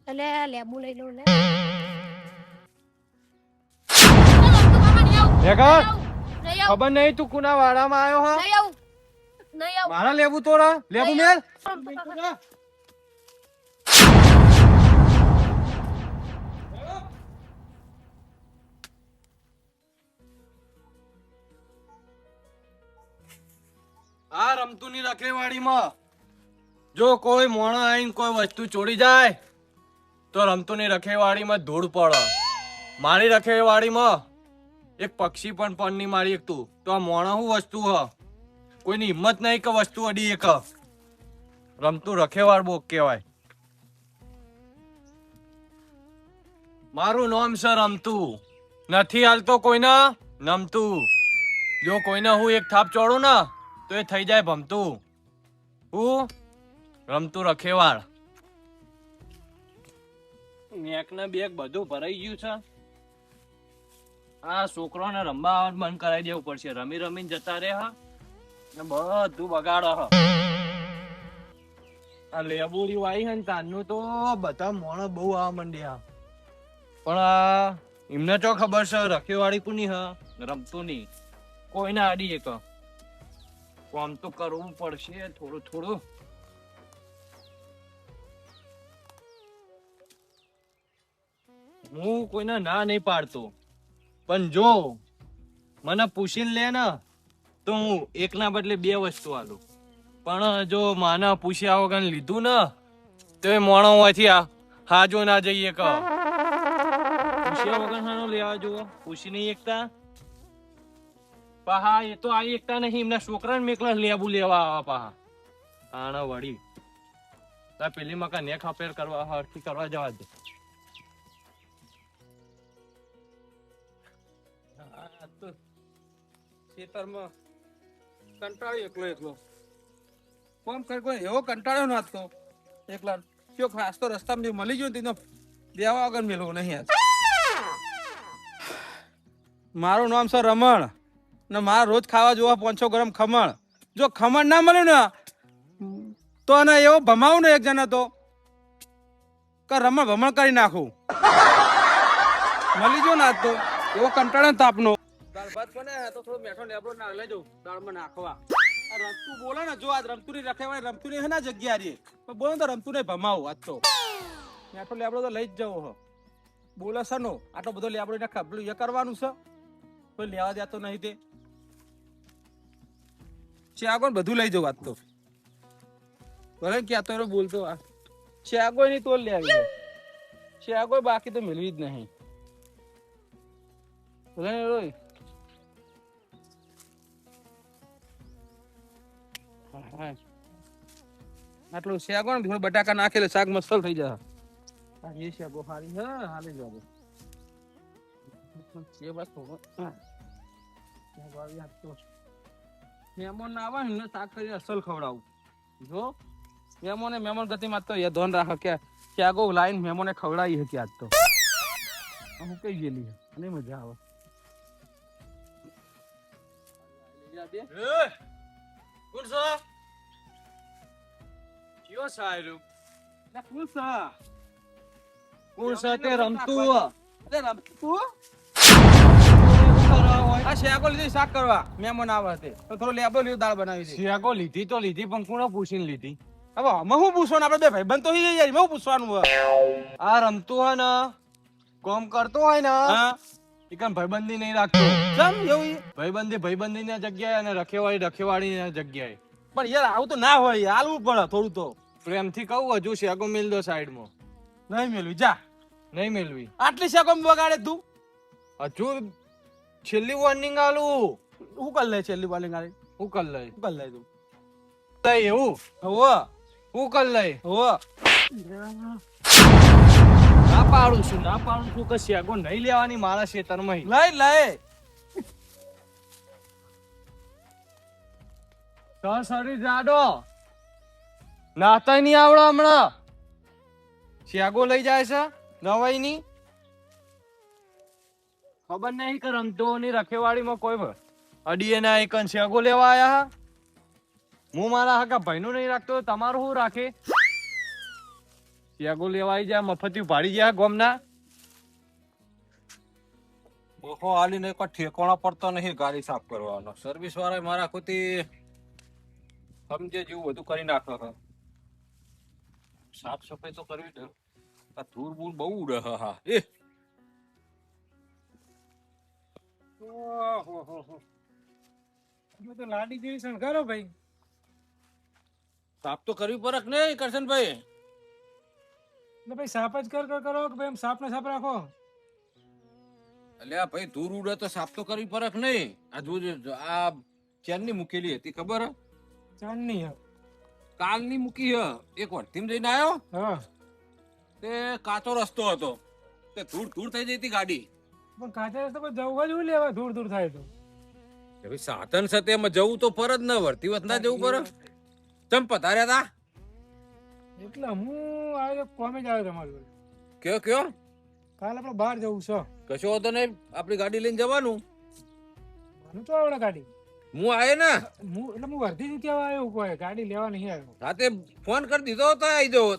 એટલે લેબુ લઈ લઉં લે. લેકર નહીં આવું ખબર નહીં તું કુના વાડામાં આવ્યો હા નહીં આવું નહીં આવું મારા લેબુ તોડા લેબુ મેલ આ રમતુની રખેવાડીમાં જો કોઈ મોણા આવીને કોઈ વસ્તુ ચોરી જાય તો રમતુની રખેવાડીમાં ધૂળ પડે. મારી રખેવાડીમાં એક પક્ષી પણ નહીં મારી એકતું તો આ મોણા શું વસ્તુ હ કોઈની હિંમત નહીં કે વસ્તુ અડી એક રમતું રખેવાળ બોક કહેવાય. મારું નામ છે રમતું નથી હાલતો કોઈના નમતું. જો કોઈને હું એક થાપ ચોડું ને તો એ થઈ જાય ભમતું. હું રમતું રખેવાળ. નેક ને બેગ બધું ભરાઈ ગયું છે. આ છોકરોને રમવા આવવાનું બંધ કરાવી દેવું પડશે. રમી રમીને જતા રહે હા ને બધું બગાડે હ. આ લેબુડી વાઈ હે ને તારનું તો બધા મોણ બહુ આવવા માંડ્યા. પણ આ એમને તો ખબર છે રખેવાળી કોની હ રમતું નહીં કોઈને આડી એક કામ તો કરવું પડશે થોડું થોડું. હું કોઈને ના નહીં પાડતો પણ જો મને પૂછીને લે ને તો હું એકના બદલે બે વસ્તુ આલું. પણ જો માને પૂછ્યા વગર લીધું ને તો એ મોણો હોયથી હાજો ના જઈએ કહો. પૂછ્યા વગર હાનો લેવા જુઓ પૂછી નહીં એકતા પાહા એ તો આવી એકતા નહીં એમના છોકરાને મેકલા લેબુ લેવા આવા પાહા આના વળી પેલી મકા નેક અપેર કરવા હરખી કરવા જવા દે. ખેતરમાં કંટાળ્યો એકલો કોમ કર કોઈ એવો કંટાળ્યો ના તો એકલા કયો ખાસ તો રસ્તામાં જે મળી ગયો તેનો દેવા વગર મેળવો નહીં. મારું નામ છે રમણ ને મારે રોજ ખાવા જોવા 500 ગ્રામ ખમણ. જો ખમણ ના મળ્યું ને તો એને એવો ભમાવું ને એક જણા તો કે રમણ ભમણ કરી નાખું. મળી ગયો ને આજ તો એવો કંટાળ્યો ને તાપનો. દાળ ભાત બને તો થોડો મેઠો લેબડો ના લઈ જાઉં દાળમાં નાખવા. આ રમતું બોલે ને જો આજ રમતું ની રખેવાય રમતું ની હે ના જગ્યા રે પણ બોલો તો રમતું નહીં ભમાવું આજ તો મેઠો લેબડો તો લઈ જ જવો હ. બોલે સનો આટલો બધો લેબડો ને ખબલું એ કરવાનું છે કોઈ લેવા દેતો નહીં તે ચાગો બધું લઈ જાઉં આજ તો ભલે ક્યાં તો બોલતો આ ચાગો નહીં તો લે આવી ચાગો બાકી તો મેળવી જ નહીં. ભલે રોય આટલું શેગો ને થોડું બટાકા નાખેલે શાક મસ્ત થઈ જાય. એ શેગો હારી હે હાલી જાવ એ બસ મહેમાન ના આવે ને શાક કરી અસલ ખવડાવું. જો મહેમાન ગતિમાં તો એ ધોન રાખે કે શેગો લાઈન મહેમાને ખવડાવી હતી આજ તો હું કઈ ગયેલી અને મજા આવે. કોણ છે કયો સાયરું ના ફૂલ સા કોણ છે તે રમતું અરે રમતું આ શેગો લીધી શાક કરવા મહેમાન આવે તે તો થોડો લેબો લીધું દાળ બનાવી છે. શિયાકો લીધી તો લીધી પણ કોને પૂછીને લીધી. હવે અમે શું પૂછવાનું આપણે બે ભાઈબંધ તો યાર એમાં શું પૂછવાનું હોય. આ રમતું હોય ને કામ કરતો હોય ને હા એકમ ભાઈબંધી નહીં રાખતો. કેમ એવું ભાઈબંધી ના જગ્યાએ અને રખેવાળી ના જગ્યાએ. પણ યાર આવું તો ના હોય હાલવું પડે થોડું તો પ્રેમથી કહું હજુ શેગો મેલ દો સાઈડમાં. નહીં મેળવી જા નહીં મેલવી આટલી શેગો બગાડે તું હજુ છેલ્લી વોર્નિંગ આલું. શું કર લે છેલ્લી વાલી ગાડી હું કર લઈ શું કર લે તું એવું હોવ હું કર લઈ હોવ ના પાડું છું કે શેગો નહીં લેવાની મારા ખેતરમાં લઈ લઈ તો શરીર જાડો નાતા નહીં આવડે હમણાં શેગો લઈ જાય છે નવાઈ ની ખબર નહીં કે રમતો ની રખેવાડીમાં કોઈ અડીએ ના એક શેગો લેવા આયા. હું મારા હકા ભાઈનું નહીં રાખતો તમારું શું રાખે ચેગો લેવા આવી જાય મફતી ભાડી જાય ગોમના. ઓહો આલીને કોઈ ઠેકાણો પડતો નહીં ગાડી સાફ કરવાનો. સર્વિસ વાળા મારા ખુદી સમજે જેવું બધું કરી નાખે છે. સાફ સફાઈ તો કરવી જ. આ ધૂળ બૂળ બહુ ઉડે. હા એ ઓહો તો લાડી જેવી શણગારો ભાઈ. સાફ તો કરવી પડે કે નહીં કરશનભાઈ? એટલે ભાઈ સાફ જ કરો કે ભાઈ આમ સાફ ને સાફ રાખો. અલ્યા ભાઈ ધૂળ ઉડે તો સાફ તો કરવી પડે કે નહીં? આ જોજો આ ચેનની મૂકેલી હતી ખબર હે? ચાંદની હે. કાલની મૂકી હે. એક વરતીમ જઈને આવ્યો હા તે કાચો રસ્તો હતો તે ધૂળ ધૂળ થઈ જતી ગાડી. પણ કાચા રસ્તા પર જવું જ લેવા દૂર દૂર થાય તો. કે ભાઈ સાધન છે તેમાં જવું તો પર જ ન વરતી વત ના જવું પર. ચમ પધાર્યા તા? એટલે હું આવ્યો કોમે જ આવ્યો તમારી જોડે. કયો કાલે આપણે બહાર જવું છે. કશો હતો નહીં આપણી ગાડી લઈને જવાનું. મને તો આવડે ગાડી. હું આયે ને હું વર્ધી થી ત્યાં આવ્યો કોઈ ગાડી લેવા નહીં આવ્યો. રાતે ફોન કરી દીધો તો આવી જવો.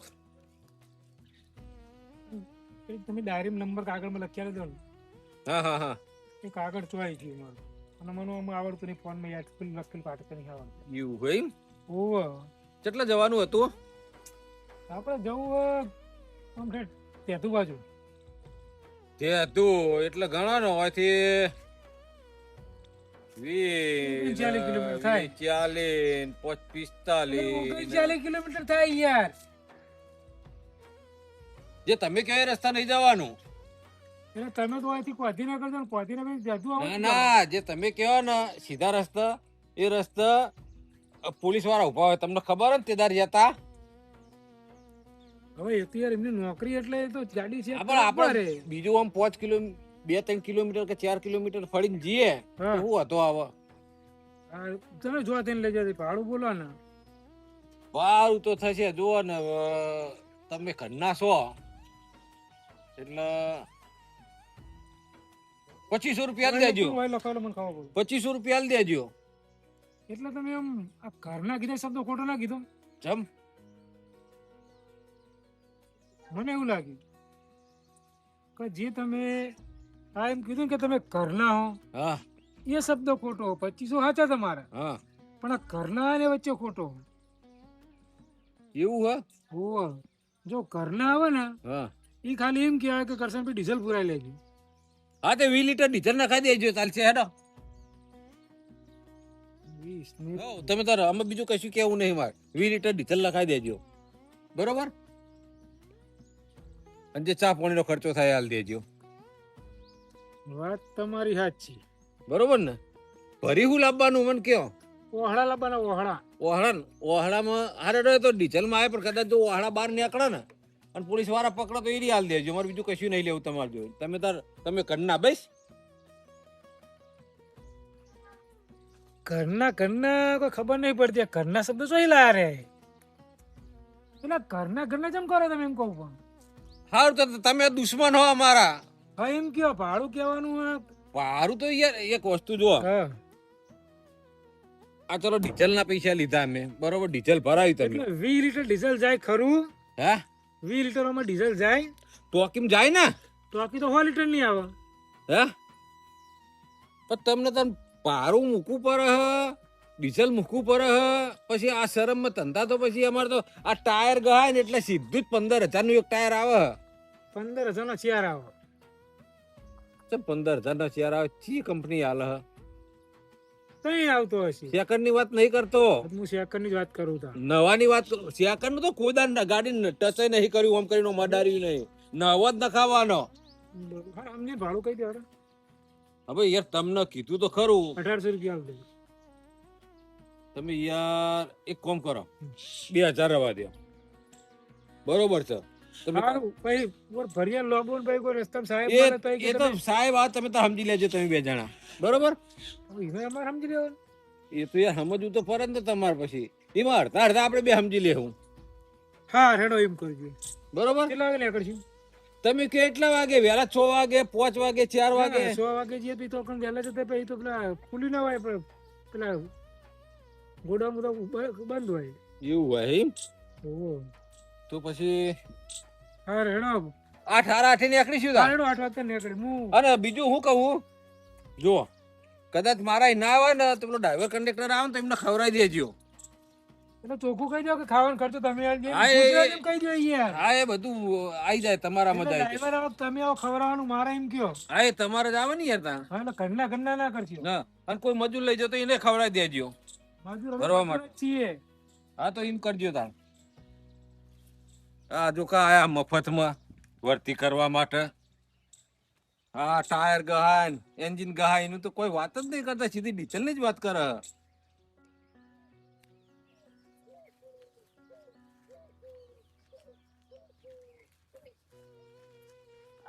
તમે ડાયરી નંબર કાગળમાં લખ્યા દો ને. હા એ કાગળ ચોઈ ગયું મારું અને મને આમાં આવડતું નહીં ફોનમાં યાદ લખેલ પાઠ નહીં આવડતું. એવું ભાઈ ઓહો કેટલા જવાનું હતું? આપણે જવું આમ તેતું બાજુ. તે હતું એટલે ઘણા નો હોયથી 40 કિલોમીટર થાય. 40 45 40 કિલોમીટર થાય યાર. જે તમે કયા રસ્તા નહીં જવાનું? એટલે તમે તો અહીંથી કોધીનગર જાઓ ને કોધીનગર જતું આવો. ના જે તમે કહો ને સીધા રસ્તા એ રસ્તા પોલીસ વાળા ઉભા હોય તમને ખબર ને તેદાર જતા. હવે એ તો યાર એમની નોકરી એટલે એ તો ગાડી છે. આપણે બીજું આમ 5 કિલોમીટર 2-3 કિલોમીટર કે 4 કિલોમીટર ફરીને જઈએ તો શું હતો આવો. તમે જો તેને લઈ જતી ભાડું બોલો ને. ભાડું તો થશે જુઓ ને તમે ઘરના છો એટલે 2500 રૂપિયા દેજો. લખાવેલો મને ખબર પડે. 2500 રૂપિયા દેજો. એટલે તમે આમ આ ઘરના કીધા શબ્દ ખોટો ના કીધો. જમ મને એવું લાગ્યું કે જે તમે આ એમ કીધું કે તમે ઘરના હો હા એ શબ્દ ખોટો. 2500 સાચા તમારા હા પણ આ ઘરના ને વચ્ચે ખોટો. એવું હે? ઓહો જો ઘરના આવે ને હા એ ખાલી એમ કહેવાય કે કરશન ભાઈ ડીઝલ પુરાઈ લેજો. હા તે 20 લીટર ડીઝલ નખાઈ દેજો ચાલશે હેડો. 20 ને તમે તાર અમે બીજું કશું કેવું નહીં મારે. 20 લીટર ડીઝલ નખાઈ દેજો બરોબર. અને જે ચા પાણીનો ખર્ચો થાય હાલ દેજો. વાત તમારી સાચી. બરોબર ને? ભરી હું લાવવાનું મને કયો? ઓહળા લાવવાના ઓહળા. ઓહળામાં હારે તો ડીઝલમાં આવે પણ કદાચ જો ઓહળા બહાર નીકળે ને અને પોલીસ વાળા પકડો તો એ હાલ દેજો. મારે બીજું કશું નહીં લેવું તમારે જોયું. તમે કરના બેસ. ઘરના કોઈ ખબર નહીં પડતી. ઘરના શબ્દ જોઈ લા રે. પેલા ઘરના જેમ કરો તમે એમ કહું પણ. હારું તો તમે દુશ્મન હો અમારા. હા એમ કયો ભાડું કહેવાનું. હારું તો યાર એક વસ્તુ જો હા આ ચલો ડીઝલ ના પૈસા લીધા અમે બરોબર. ડીઝલ ભરાવી તમે 20 લીટર ડીઝલ જાય ખરું? હે 20 લીટરમાં ડીઝલ જાય તો કેમ જાય ને? તો આખી તો 100 લીટર નહીં આવે. હે પણ તમને તને પારું મૂકવું પડે હ ડીઝલ મૂકવું પડે હ. પછી આ શરમમાં ધંધા તો પછી અમારે તો આ ટાયર ગહાય ને એટલે સીધું જ 15,000 નું એક ટાયર આવે. 15,000 નો ચેર આવે. 15,000 નો ચેર આવે. ચી કંપની હાલે હ? કઈ આવતો હશે. સેકન્ડ ની વાત નહીં કરતો. હું સેકન્ડ ની જ વાત કરું તા. નવાની વાત કરું. સેકન્ડ નું તો કોદાન ગાડી ટચ નહીં કર્યું આમ કરીને મડાર્યું નહીં. નવો જ નખાવાનો. હા અમને ભાડું કઈ દે. હવે યાર તમને કીધું તો ખરું 1800 રૂપિયા આવશે. તમે યાર એક કામ કરો 2000 રવા દો બરોબર છે. તમે સારું ભાઈ ભરિયા લોબો ને ભાઈ કોઈ રસ્તા સાહેબ એ મળે તો એ એ તો સાહેબ આ તમે તો સમજી લેજો તમે બે જણા બરોબર. હવે અમારે સમજી લેવાનું. એ તો યાર સમજવું તો ફરજ ને તમારે. પછી એમાં અડધા આપણે બે સમજી લેવું. હા રેડો એમ કરજો. બરોબર. કેટલા વાગે નીકળશું? તમે કેટલા વાગે? વહેલા 6 વાગે 5 વાગે 4 વાગે? 100 વાગે જઈએ તો પણ વહેલા જતા પછી તો પેલા ખુલી ના હોય પેલા ગોડાઉન બધા બંધ હોય. એવું હોય એમ? ઓહો તો પછી હા રેડો 8:30 નીકળીશું તાર. રેડો 8 વાગે નીકળી હું અને બીજું હું કહું, જો કદાચ મારા અહીં ના આવે ને તો પેલો ડ્રાઈવર કંડક્ટર આવે ને તો એમને ખવડાવી દેજો. એટલે ચોખ્ખું કહી દો કે ખાવાનો ખર્ચો તમે આલજો. હા, ગુજરાતી એમ કહી દો યાર. હા એ બધું આવી જાય તમારામાં એટલે જાય. ડ્રાઈવર આવો તમે આવો ખવડાવવાનું મારે એમ કયો. હા એ તમારે જ આવે ને યાર તાર. હા એટલે ઘરના ના કરશો. ના અને કોઈ મજૂર લઈ જાઓ તો એને ખવડાવી દેજો. મજૂર ભરવા અમે માટે. છીએ. હા તો એમ કરજો તાર. આ જો કા આયા મફતમાં ભરતી કરવા માટે. હા ટાયર ગહાય એન્જિન ગહાય એનું તો કોઈ વાત જ નહીં કરતા, સીધી ડીઝલ ની જ વાત કરે.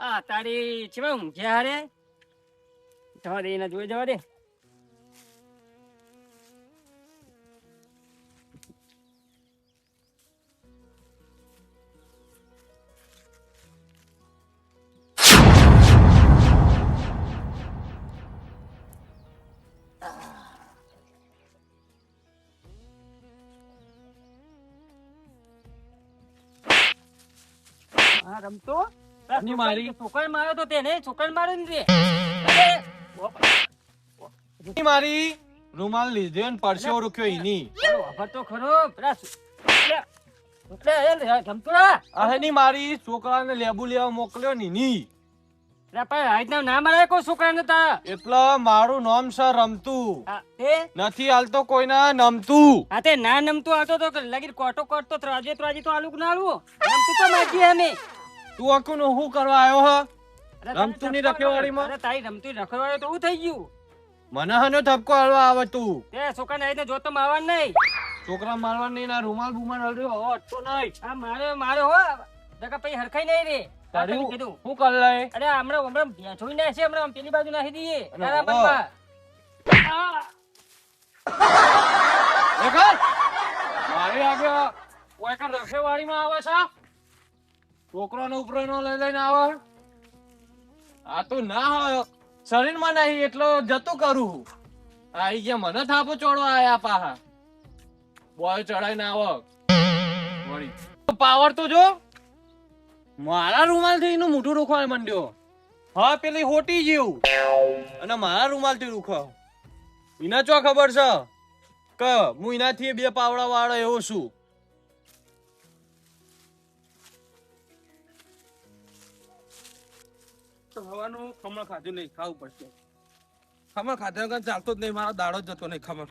આ તારી છે ઊંઘ્યા રે જવા દે એને જોઈ જવા દે. હા રમતો ની મારી. છોકરા માર્યો તો તેને છોકરા માર્યો ને રે. અરે, ની મારી રૂમાલ લીધો ને પરસેવો રૂક્યો ઈની. પેલો વાપર તો ખરો પેલા રમતો રા. અરે ની મારી છોકરાને લેબુ લેવા મોકલ્યો ને ઈની. રા પણ આજના ના મારે કોઈ છોકરાને તા. એટલે મારું નામ છે રમતું. આ તે નથી હાલતો કોઈના નમતું. આ તે ના નમતું આવતો તો લગી કોટો કરતો ત્રાજે તો આલુક ના આલું નમતું તો માગીએ અમે. તું અકુનો હું કરવા આવ્યો હ? અરે તારે રમતું ની ધક્કો રખેવાળીમાં? અરે તારી રમતું રખેવાળી તો હું થઈ ગયું. મને હનો ધબકો હાલવા આવે તું. તે છોકરાને આવીને જોતો મારવાનું નહીં. છોકરા મારવા નહીં ના રૂમાલ બુમાલ હલ્યો હો અટતો નહીં. આ મારે હો જગા પછી હરખાઈ નહીં રે. આ તને કીધું. હું કર લે? અરે હમણાં ભેંસોઈ ના છે હમણાં પેલી બાજુ નાખી દઈએ અરે તારા બાબા. પનમાં. આ, દેખાય? મારી આગળ કોઈ કાં રખેવાળીમાં આવે છે? છોકરાને ઉપરનો લઈ લઈને આવે. આ તો ના હોય શરીરમાં નહીં એટલો જતું કરું. આઈ ગયા મને થાપો ચોડવા આયા પાહા. બોય ચડાઈને આવો વળી. પાવર તો જો મારા રૂમાલથી એનું મોઢું રૂખવા માંડ્યો. હા પેલી હોટી જેવું અને મારા રૂમાલથી રૂખો. એના ચો ખબર છે કે હું એનાથી 2 પાવડા વાળો એવો છું. હવાનું ખમણ ખાધું નહીં, ખાવું પડશે. ખમણ ખાધા વગર ચાલતો જ નહીં, મારો દાડો જ જતો નહીં ખમણ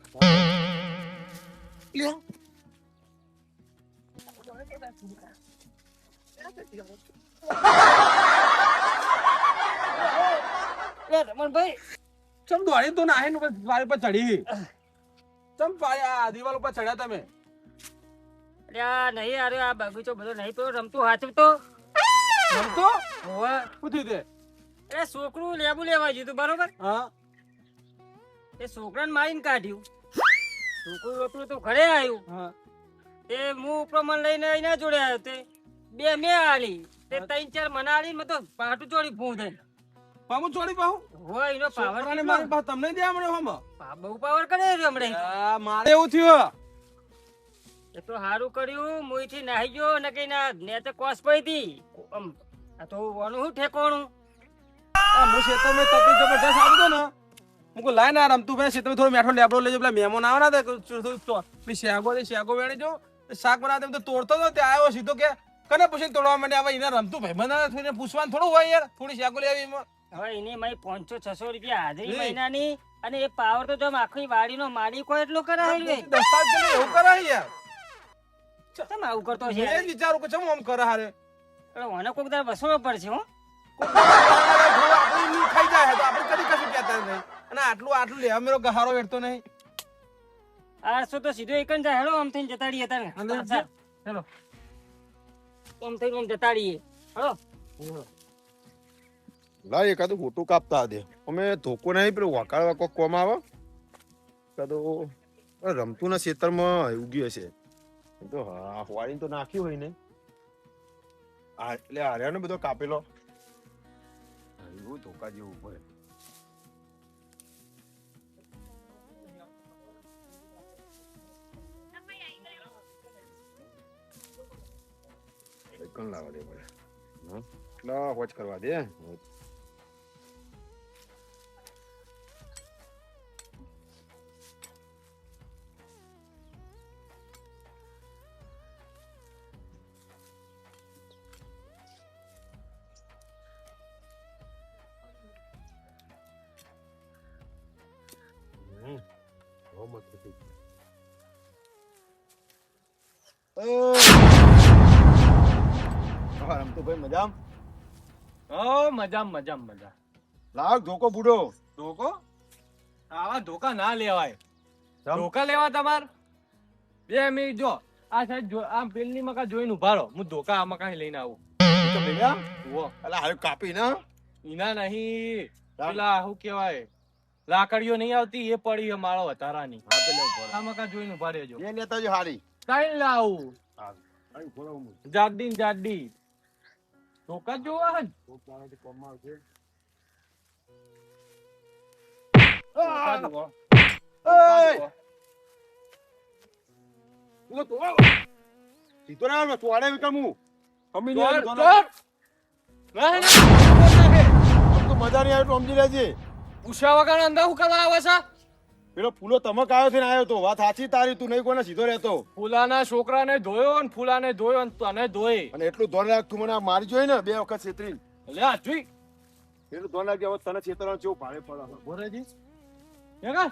લ્યો. એ રમણભાઈ ચમ દોડી તો નાહી ને દિવાલ ઉપર ચડી. ચમ પાડી આ દિવાલ ઉપર ચડ્યા તમે? અરે આ નહીં અરે આ બગીચો બધો નહીં તો રમતું હાચવતો રમતો હોવે. શું થયું તે? અરે છોકરું લેબુ લેવા ગયું તું બરોબર. હા એ છોકરાને મારીને કાઢ્યું. છોકરું એટલું તો ઘરે આવ્યું. હા તે હું ઉપરમણ લઈને એના જોડે આવ્યો તે 2 મેં આલી તે 3-4 મને આલી મેં તો પાટું ચોડી ફૂં થઈને. પામું છોડી પાહું હોય એનો પાવર છોકરાને મારી પાસે તમને દે હમણે હમ. બહુ પાવર કરે છે હમણાં. આ મારે એવું થયું. એ તો સારું કર્યું મુઈથી નાહી ગયો ને કઈ ના ને તો કોસ પડી હતી. આમ આ તો ઓનું શું ઠેકોણું. આ હું ખેતરમાં તપી જબરદસ્ત આવતો ને હું કહું લાય ના રમતું ભાઈ ખેતરમાં થોડો મેઠો લેબડો લેજો પેલા મહેમાન આવવાના હતા પેલી શેગો વેણી જો શાક બનાવતા એમ તો તોડતો હતો ત્યાં આવ્યો સીધો કે કને પૂછીને તોડવા માંડે આવે એને રમતું ભાઈ મને થોડીને પૂછવાનું થોડું હોય યાર થોડી શેગો લેવી એમાં. હવે એની મારી 500-600 રૂપિયા હાજરી લે. મહિનાની અને એ પાવર તો જો આખી વાડીનો માલિક હોય એટલો કરાય રે. દસ્તાવેજ કરીને એવું કરાય યાર. તમે આવું કરતો છે મેં જ વિચારું કે ચમ આમ કરે હારે. મને કોઈક દર વસવો પડશે હો. આપણે ઈ ખાઈ જાય તો આપણે કદી કશું કહેતા નહીં અને આટલું લેવા મેરો ગહારો વેઠતો નહીં. 800 તો સીધો એક જ જાય હેડો આમ થઈને જતા રહીએ તારે. અંદર હેલો આમ થઈને આમ જતા રહીએ હેડો. લા એકાદું ફોટો કાપતા દે અમે ધોકો નહીં પેલું વકાળવા કોક કોમ આવે કાદો રમતું ના ખેતરમાં ઉગી હશે એ તો હા વાળીને તો નાખ્યું હોય ને આ એટલે હાર્યાનો બધો કાપેલો એવું ધોકા જેવું પડે કણ લાવવા દે પડે લા વોચ કરવા દે. બહુ મસ્ત થઈ ગયું. રમતું ભાઈ મજામ. ઓ મજા મજા. લાગ ધોકો બુડો. ધોકો આવા ધોકા ના લેવાય. ચમ? ધોકા લેવા તમાર 2 મિનિટ જો આ સાઈડ જો આમ પેલની મકા જોઈને ઉભા રહો. હું ધોકા આ મકા લઈને આવું. તો ભેગા વો અલા હાલ કાપી ના. ઈના નહીં પેલા શું કેવાય લાકડીઓ નહીં આવતી એ પડી છે માળો વધારાની. હા તો લેવ આ મકા જોઈને ઉભા રહેજો. એ લેતા જો હારી. કઈ લાવું અહીં ફોડો હું. જાડી ધોકા જોવા હન ધોકા જોવા. સીધો ના આવે તોડે વિકમું. કમી ચોર, નહીં ચોર. ના, ના, તો મજા નહીં આવે તો સમજી લેજે. પૂછ્યા વગર અંદર શું કરવા આવે છે? પેલો ફૂલો તમક આવ્યો છે ને આવ્યો તો વાત સાચી તારી. તું નહીં કોને સીધો રહેતો. ફૂલાના છોકરાને ધોયો ને ફૂલાને ધોયો ને તને ધોઈ. અને એટલું ધોન રાખ. તું મને આ મારી જોઈ ને 2 વખત છેતરી. લે આ જોઈ એટલું ધોન રાખજે. હવે તને છેતરવાનું કેવું ભારે પડે. બોરેજી હેગા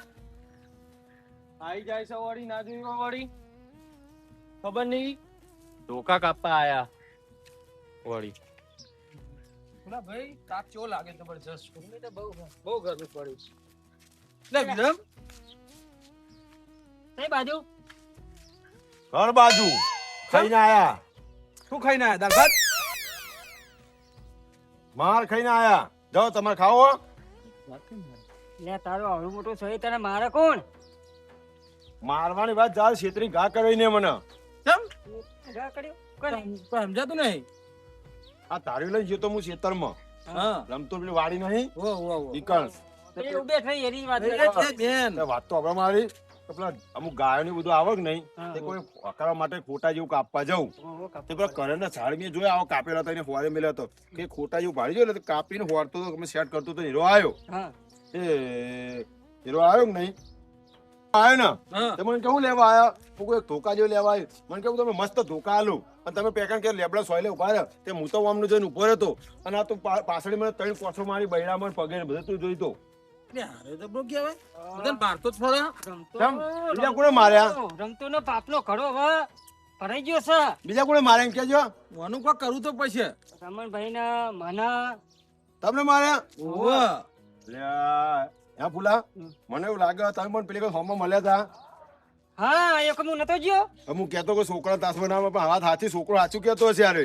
આઈ જાય છે વળી ના જોઈ વળી ખબર નહીં ધોકા કાપવા આયા વળી. બોલા ભાઈ તાપ કેવો લાગે જબરજસ્ત. ગરમી તો બહુ બહુ ગરમી પડી છે. લે વિરમ કઈ બાજુ ઘર બાજુ ખાઈને આયા. શું ખાઈને આયા? દાળ ભાત? માર ખાઈને આયા. જાઓ તમારે ખાવો. લે તારો આવડું મોટું શરીર તને મારે કોણ મારવાની વાત જાર છેતરી ઘા કરી ને મને. કેમ? ઘા કર્યો કોને? પણ સમજાતું નહીં. આ તારી લઈને જતો હું ખેતરમાં. હા. રમતો પેલી વાડી નહીં ઓ ઓ ઓ. ઈકણ. પેલી ઉભે થઈ એની વાત એ બેન. તે વાત તો આપણે મારી તો પેલા અમુક ગાયો ને બધું આવે કે નહીં હા. તે કોઈ હકારવા માટે ખોટા જેવું કાપવા જાઉં તે પેલા કરણના ઝાડ મેં જોયા આવો કાપેલો હતો એને ફોરે મેલ્યો હતો કે ખોટા જેવું ભાડી જોયું એટલે કાપીને ફોરતો તો અમે સેટ કરતો તો હીરો આવ્યો. હા એ હીરો આવ્યો કે નહીં આવ્યો ને હા. તે મને કેવું લેવા આવ્યા હું કોઈ ધોકા જેવું લેવા આવ્યો. મને કેવું તમે મસ્ત ધોકા આલું અને તમે પેકન કે લેબડા સોયલે ઉભા રહ્યા તે હું તો આમનું જોઈને ઉભો રહેતો અને આ તો પાછળ મને 3 કોઠો મારી બૈરામાં પગે ને બધું તું જોઈતો. લે, હારે તો બહુ કહેવાય. બધાને મારતો જ ખરો. કેમ? બીજા કોણે માર્યા? રમતો નો પાપનો ઘડો હવે ભરાઈ ગયો છે બીજા કોણે માર્યા એમ કેજો. આનું કોઈ કરવું તો પછી. રમણભાઈ ને મને તમને માર્યા? ઓહો. લ્યા, હે ફૂલા મને એવું લાગે તમે પણ પેલી હોમમાં મળ્યા હતા. હા એક હું નતો ગયો હું કેતો કે છોકરા તાસમાં ના પણ વાત સાચી છોકરો સાચું કેતો હશે યાર.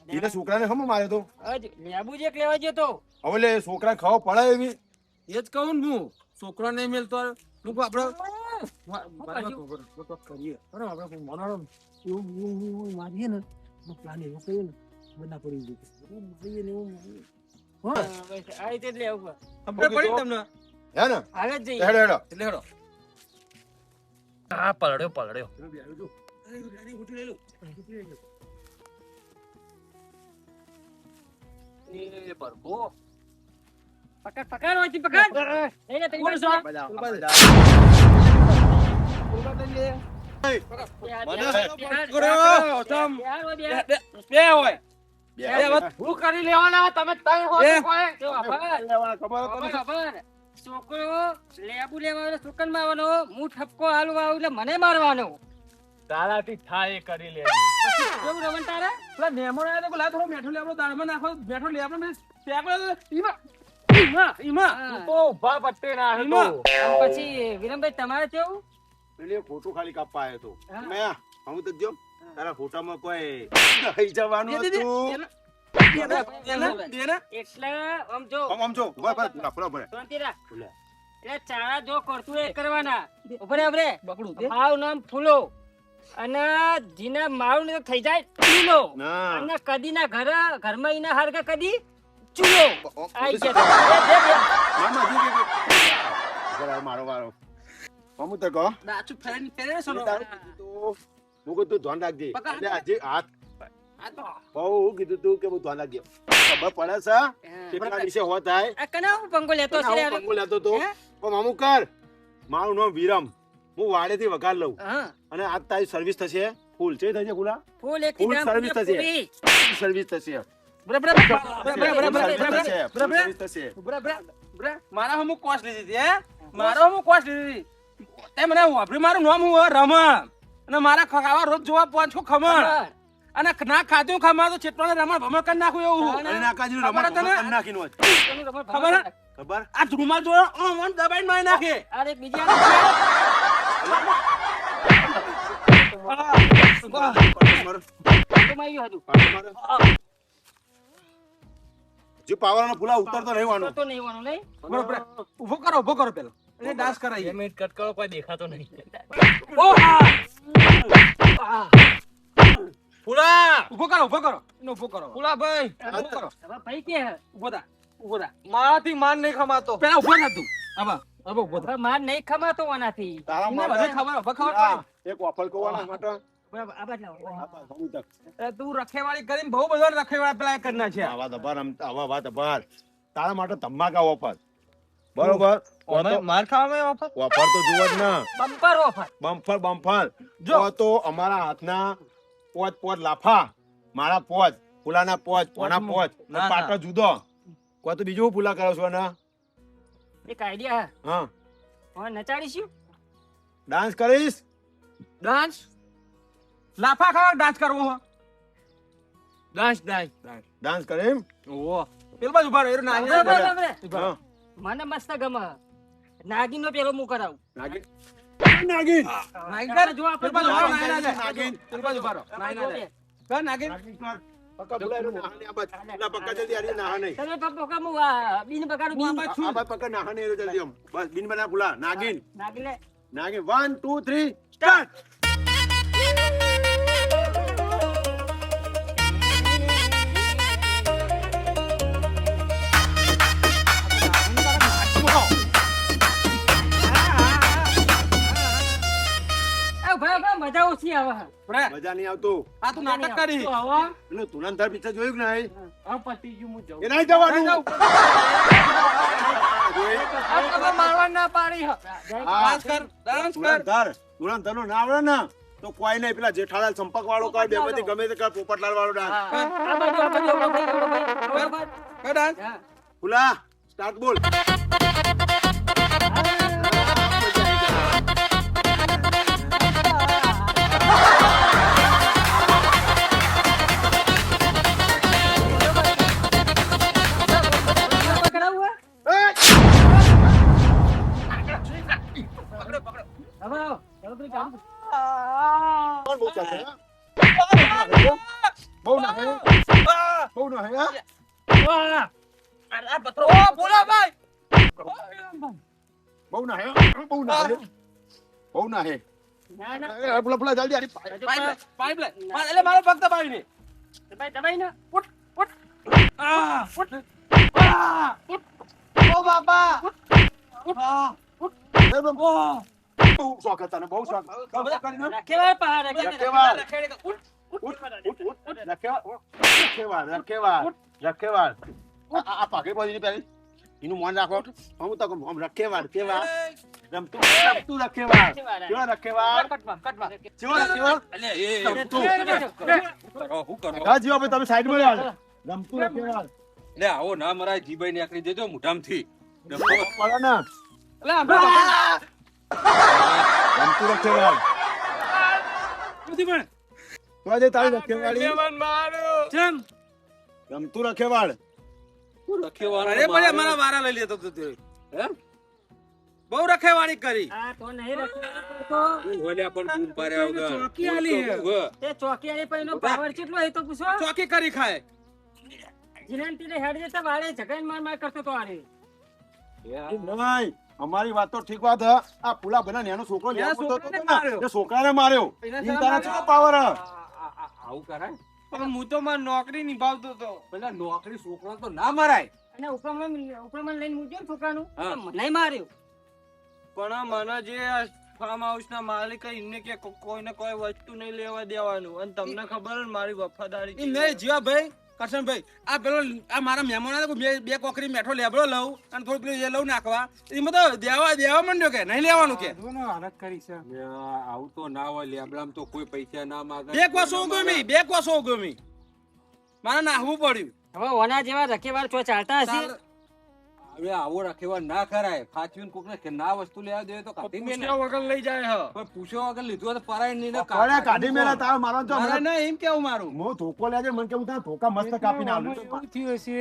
એને છોકરાને હમ માર્યો તો હજ લેબુ જે લેવા ગયો તો હવે લે છોકરા ખાવા પડે એવી. એ જ કહું ને હું. છોકરો નહીં મેલતો લોકો આપણે કરીએ. બરાબર આપણે મનાડો એવું મારીએ ને પ્લાન એવો કરીએ ને બધા પડી જઈએ. આ રીતે જ લેવું ખબર પડી ને તમને? હે ને હાલે જ જઈએ હેડો હેડો. એટલે હેડો. હા પલડ્યો એ બરબો પકડ પકડ ઓછી પકડ લઈને તઈ કોણ બાજુ. છો? બે હોય. હું કરી લેવાના તમે તઈ હો એ. કોઈ જો ખબર ખબર છોકરો લેબુ લેવાનો સુકન મારવાનો હું ઠપકો હાલવા આવું એટલે મને મારવાનો તારાથી થાય એ કરી લે. કેવું રમણ તારે પેલા મહેમાન આયા તો પેલા થોડો મેઠો લેબડો દાળમાં નાખો. મેઠો લેબડો મેં શેકડો તો ઈમાં. હા. તો ઉભા પટ્ટે ના એમાં. આમ પછી વિરમભાઈ તમારે કેવું પેલી ફોટો ખાલી કાપવા આવ્યો તો હા. મેં હું તો જો તારા ફોટામાં કોઈ થઈ જવાનું દે, દે, દે. હતું. એટલે આમ જો આમ જો ઉભા પર ફૂલા ભરે. શાંતિ રાખ એટલે ચારા જો કરતું એ કરવાના ઉભરે ઉભરે બકડું દે. મારું નામ ફૂલો અને જીના મારું ને થઈ જાય ચૂલો ના અને કદી ના ઘરમાં ઈના હારકા કદી ચૂલો આઈ ના, ગયા ના, જી, જી, જી. જરા મારો વારો હું તો કહો દાચું ફેરીને ફેરે છે ને. તો હું કહું તું ધ્યાન રાખજે પકડ. એટલે આજે હાથ બહુ હું કીધું તું કે હું ધ્યાન રાખજે. ખબર પડે છે કેટલા દિવસે હો થાય આ કના હું પંગો લેતો છે આવો પંગો લેતો તો હે? પણ મામું કર મારું નામ વિરમ હું વાડેથી વઘાર લઉં હા અને આજ તારી સર્વિસ થશે ફૂલ છે થશે ખુલા ફૂલ એક ફૂલ ગ્રામ સર્વિસ થશે. પૂરી. સર્વિસ થશે બરાબર સર્વિસ થશે મારા હમું કોસ લીધી હતી હે મારો હમું કોસ લીધી હતી તે મને વાપરી મારું નામ હું રમણ અને મારા ખાવા રોજ જોવા પાંચો ખમણ અને ના ખાધું ખમણ તો ચેટવાને રમણ ભમણ કરી નાખું એવું અને નાકાજી ખબર રમણ તને? કરી નાખીને હોય. ખબર હે? ખબર આ ધૂળમાં જો ઓમ ઓમ દબાઈને મારી નાખે અરે બીજા પાટો માર્યું હતું મારે. જે પાવરનો ફૂલા ઉતરતો નહીં વાનો તો નહીં વાનું નહીં બરોબર ઉભો કરો પેલો એને ડાન્સ કરાવીએ મિનિટ કટ કરો કોઈ દેખાતો નહીં. ઓ ફૂલા ઉભો કરો એને ઉભો કરો ફૂલા ભાઈ ઉભો કરો હવે ભાઈ કે ઉભો થા મારાથી માન નહીં ખમાતો. પેલા ઉભો થા તું હવે ઉભો થા હવે માર નહીં ખમાતો આનાથી તારા એને માટે બધે ખબર ખબર હા, એક વાફલ કવાના માટે બરાબર આ બાજુ લાવો. હું તક તું રખેવાળી કરીને બહુ બધા રખેવાળા પેલા કરના છે આવા દબાર આવા વાત દબાર તારા માટે ધમાકા ઓફર બરોબર માર ખાવામાં ઓફર ઓફર તો જુઓ જ ના બમ્પર ઓફર બમ્ફર જો. તો અમારા હાથના પોચ લાફા મારા પોચ ફૂલાના પોચ કોના પોચ ના. પાટો જુદો કોઈ તો બીજું ફૂલા કરો છો ને એક આઈડિયા હા હવે નચાડીશું ડાન્સ કરીશ ડાન્સ લાફા ખાવા ડાન્સ કરવો હો ડાન્સ કરીમ ઓહો પેલ બાજુ ઉભા રહો એ ના બરાબર, બરાબર. હા મને મસ્ત ગમે નાગીન નો પેલો હું કરાવું નાગિન નાગિન નાગિન જો આપણે પેલ બાજુ ઉભા રહો, નાગિન ના જાય. નાગિન. પેલ બાજુ ઉભા રહો, નાગિન ના જાય. કર નાગિન પક્કા ફૂલા એનું નાહને આ બાજુ. ના, પક્કા જલ્દી આરી નાહા નહીં. તમે પપ્પો કમુ બીન બગાડું બીન આ બાજુ પક્કા નાહા નહીં, એનું જલ્દી આમ. બસ બિન બના ફૂલા નાગિન નાગી લે નાગિન 1 2 3 સ્ટાર્ટ ભાઈ મજા ઓછી આવે રે, મજા નહીં આવતું આ તું નાટક કરી તો હવે એટલે તુલંધર પિક્ચર જોયું કે નહીં હવે પતી ગયું હું જઉં એ નહીં જવાનું જાઉં. આ તમે મારવા ના પાડી હા. ડાન્સ કર તુલંધર નો ના આવડે ને તો કોઈ નહીં પેલા જેઠાલાલ સંપર્ક વાળો કર બેમાંથી ગમે તે કર પોપટલાલ વાળો ડાન્સ આ બાજુ બરાબર. કર ડાન્સ હા. ફૂલા સ્ટાર્ટ બોલ પકડાવું હે? હવે આવો. હવે પેલું કામ. બહુ ના હે બહુ ના હે વાહ! ઓ બોલા ભાઈ બહુ ના હે બહુ ના હે બહુ ના હે ના, ના. ફૂલા ફૂલા જલ્દી આરી પાઇપ લે એટલે મારો પગ દબાવી ને દબાઈ, દબાઈ ને. ઓ બાપા બહુ શોખ હતા ને બહુ શોખ કરીને રખેવાળ પહાડ, રખેવાળ. રખેવાળ. રખેવાળ આ પાકે પડી પેલી એનું મન રાખો હું તો કહું રખેવાળ કેવા રમતું રખેવાળ કેવા રખેવાળ કટવા. કેવા રખેવાળ રમતું હું કરો હા જીવા ભાઈ તમે સાઈડ માં આવો રમતું રખેવાળ લે આવો ના મરાય જીભાઈ નીકળી દેજો મુઠામથી પડે ને એટલે આમ રમતું રખેવાળ નથી પણ તો આજે તારી રખેવાળી જેમ રમતું રખેવાળ અરે પણ મારા વારા લઈ લેતો તો તે હે બહુ રખેવાળી કરી આ તો નહીં રખેવાળ તો ઓલ્યા પણ બૂમ પાડ્યા વગર ચોકી આલી હે. હે. તે ચોકી આલી પણ એનો પાવર કેટલો એ તો પૂછો. ચોકી કરી ખાય જીનાનતીને હેડ જતા વાળે ઝઘડાને માર કરતો તો આરે. નહીં અમારી વાત તો ઠીક વાત હે આ પુલા બના નેનો છોકરો એના નેનો તો છોકરાને હતો ને, માર્યો. એ છોકરાને માર્યો એના ઈ સામે તારા માર્યો. ચેટલો પાવર હે આવું કરાય પણ હું તો મારી નોકરી નિભાવતો તો પેલા નોકરી છોકરા તો ના મરાય અને ઉપરમાં લઈને મૂક્યો ને છોકરાનું હા. તો મને માર્યો. પણ મને જે ફાર્મ હાઉસ ના માલિક એમને કે કોઈને કોઈ વસ્તુ નહીં લેવા દેવાનું અને તમને ખબર ને મારી વફાદારી ઈ નહીં જીવાભાઈ કરશનભાઈ આ પેલો આ મારા મહેમાન હતા બે કોકરી મેઠો લેબડો લઉં અને થોડું પેલું એ લઉં નાખવા એમાં તો દેવા માંડ્યો કે નહીં લેવાનું કે જોને હાલત કરી છે આવું તો ના હોય લેબડામાં તો કોઈ પૈસા ના માંગે બે કોસો ગમી મારે નાહવું પડ્યું હવે ઓના જેવા રખેવાળ છો ચાલતા હશે હવે આવો રખેવા ના કરાય ફાચવીને કોકને કે ના વસ્તુ લેવા દે તો કાઢી મેલે પૂછ્યા વગર લઈ જાય હ પણ પૂછ્યો વગર લીધું તો પરાય નહીં ને અરે કાઢી મેલા તાર મારો તો મારે ના એમ કેવું મારું મો ધોકો લેજે મને કે હું તને ધોકા મસ્ત કાપીને આલું તો એવું થયું હશે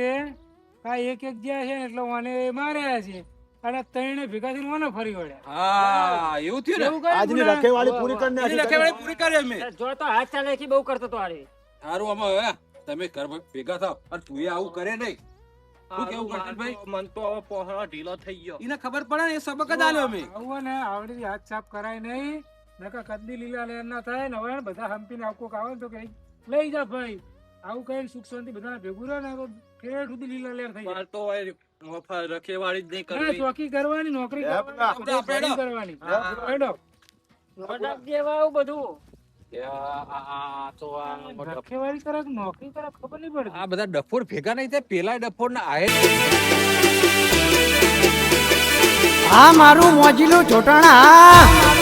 આ એક જ્યાં છે ને એટલે મને માર્યા છે અને ત્રણે ભેગા થઈને મને ફરી વળ્યા હા એવું થયું ને એવું કઈ આજની ગુના? રખેવાળી પૂરી કરી એની નાખી રખેવાળી પૂરી કરી અમે જો તો હાથ ચાલે કે બહુ કરતો તો આરે સારું આમાં હવે તમે ઘર ભેગા થાવ અને તું આવું કરે નહીં શું કેવું કરશનભાઈ મન તો હવે પહોળા ઢીલો થઈ ગયો એને ખબર પડે ને એ સબક જ આલ્યો અમે આવું ને આવડી હાથ સાફ કરાય નહીં નકા કદી લીલા લેર ના થાય ને હવે બધા હંપીને આવું કોક આવે ને તો કે લઈ જા ભાઈ આવું કઈ સુખ શાંતિ બધા ભેગું રહે ને તો ઠેઠ સુધી લીલા લેર થઈ જાય માર તો હવે વફા રખેવાળી જ નહીં ના, કરવી ચોકી કરવાની નોકરી આપણે કરવાની કરવાની હેડો. નોટક જેવા આવું બધું રખેવાળી કરે કે નોકરી કરે ખબર નહીં પડતી આ બધા ડફોર ભેગા નહીં થાય પેલા ડફોર ના આયે આ મારું મોજીલું ચોટાણા